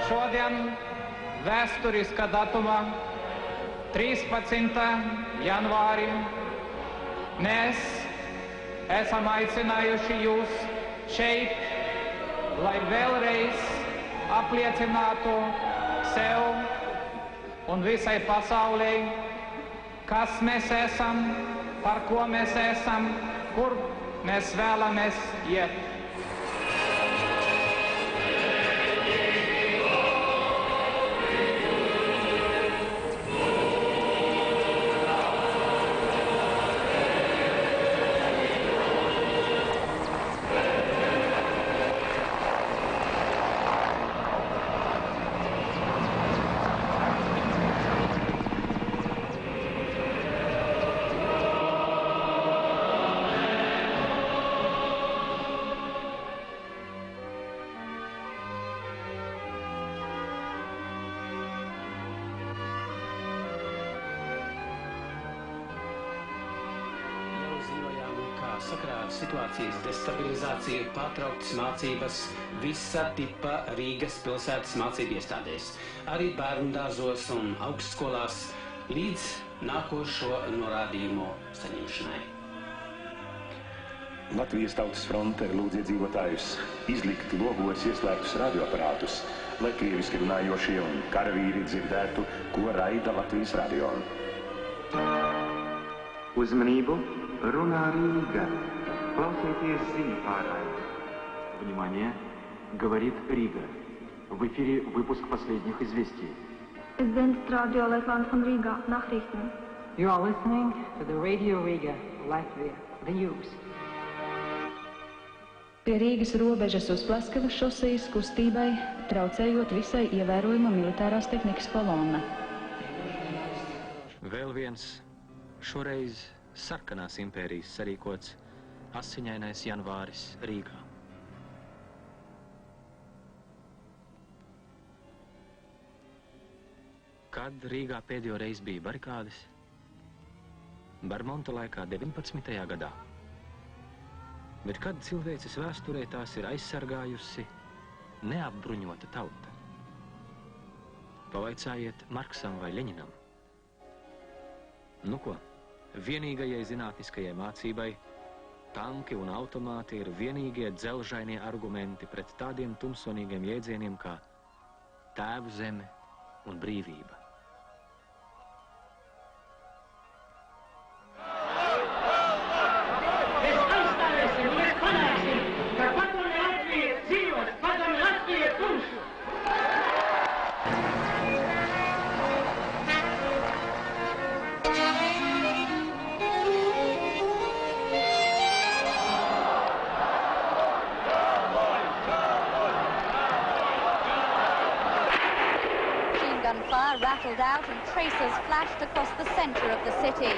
šodien vēsturiska datuma 13. janvāri mēs esam aicinājuši jūs šeit, lai vēlreiz apliecinātu sev un visai pasaulē, kas mēs esam, par ko mēs esam, kur mēs vēlamies iet. Sakarā ar situācijas destabilizāciju pārtrauktas mācības visa tipa Rīgas pilsētas mācību iestādēs, arī bērndārzos un augstskolās līdz nākošo norādījumu saņemšanai. Latvijas Tautas fronte lūdz iedzīvotājus izlikt logos ieslēgtus radioaparātus, lai krieviski runājošie un karavīri dzirdētu, ko raida Latvijas radio. Uzmanību! Runā Рīга. Klausieties ziņu pārraidi. Внимание! Говорит Рига. В эфире выпуск последних известий. Es bin Radioleitland von Riga, Nachrichten. You are listening to the Radio Riga, Latvia, the news. Pie Rīgas robežas uz Plaskavas šosejas kustībai, traucējot visai ievērojama militārās tehnikas kolonna. Vēl viens, šoreiz sarkanās impērijas sarīkots asiņainais janvāris Rīgā. Kad Rīgā pēdējo reizi bija barikādes? Bermonta laikā 19. gadā. Bet kad cilvēces vēsturē tās ir aizsargājusi neapbruņota tauta? Pavaicājiet Marksam vai Ļeņinam. Nu ko? Vienīgajai zinātniskajai mācībai tanki un automāti ir vienīgie dzelžainie argumenti pret tādiem tumsonīgiem jēdzieniem kā tēvu zeme un brīvība. Rattled out and tracers flashed across the center of the city.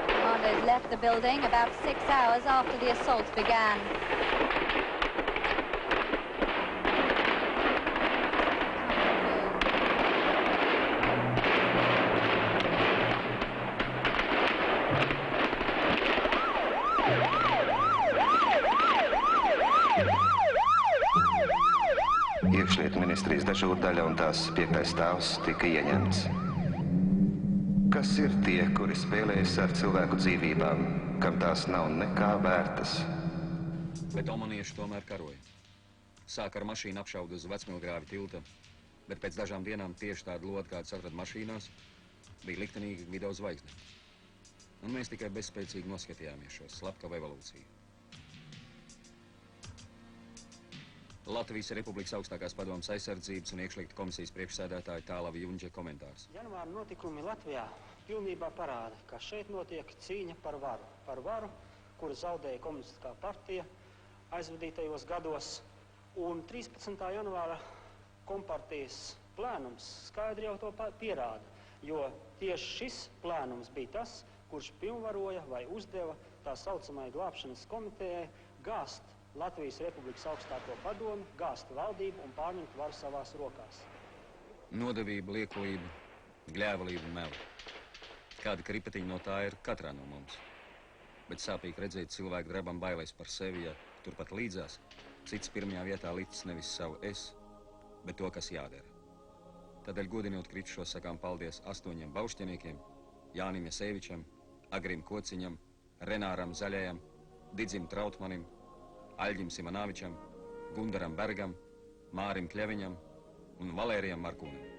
Commandos left the building about 6 hours after the assault began. Iekšlietu ministrijas dežūra daļa un tās 5. stāvs tika ieņemts. Kas ir tie, kuri spēlējas ar cilvēku dzīvībām, kam tās nav nekā vērtas? Bet omanieši tomēr karoja. Sāk ar mašīnu apšaudu uz Vecmilgrāvi tilta, bet pēc dažām dienām tieši tāda lode, kādas atrada mašīnās, bija liktenīga Gvido zvaigzne. Un mēs tikai bezspēcīgi noskatījāmies šo slepkavu evolūciju. Latvijas Republikas augstākās padomes aizsardzības un iekšlietu komisijas priekšsēdētāja Tālava Junģe komentārs. Janvāra notikumi Latvijā pilnībā parāda, ka šeit notiek cīņa par varu. Par varu, kuru zaudēja komunistiskā partija aizvadītajos gados. Un 13. janvāra kompartijas plēnums skaidri jau to pierāda, jo tieši šis plēnums bija tas, kurš pilnvaroja vai uzdeva tā saucamai glābšanas komitejai gāzt Latvijas Republikas augstāko padomi, gāzt valdību un pārņemt varu savās rokās. Nodevība, liekulība, gļēvalība un meli. Kāda kripatiņa no tā ir katrā no mums. Bet sāpīgi redzēt cilvēku drebam bailēs par sevi, ja turpat līdzās Cits pirmajā vietā licis nevis savu es, bet to, kas jādara. Tādēļ godinot kritušos sakām paldies 8 baušķeniekiem, Jānim Jasēvičam, Agrim Kociņam, Renāram Zaļajam, Didzim Trautmanim, Aļģim Simanāvičam, Gundaram Bergam, Mārim Kļeviņam un Valērijam Markūnam.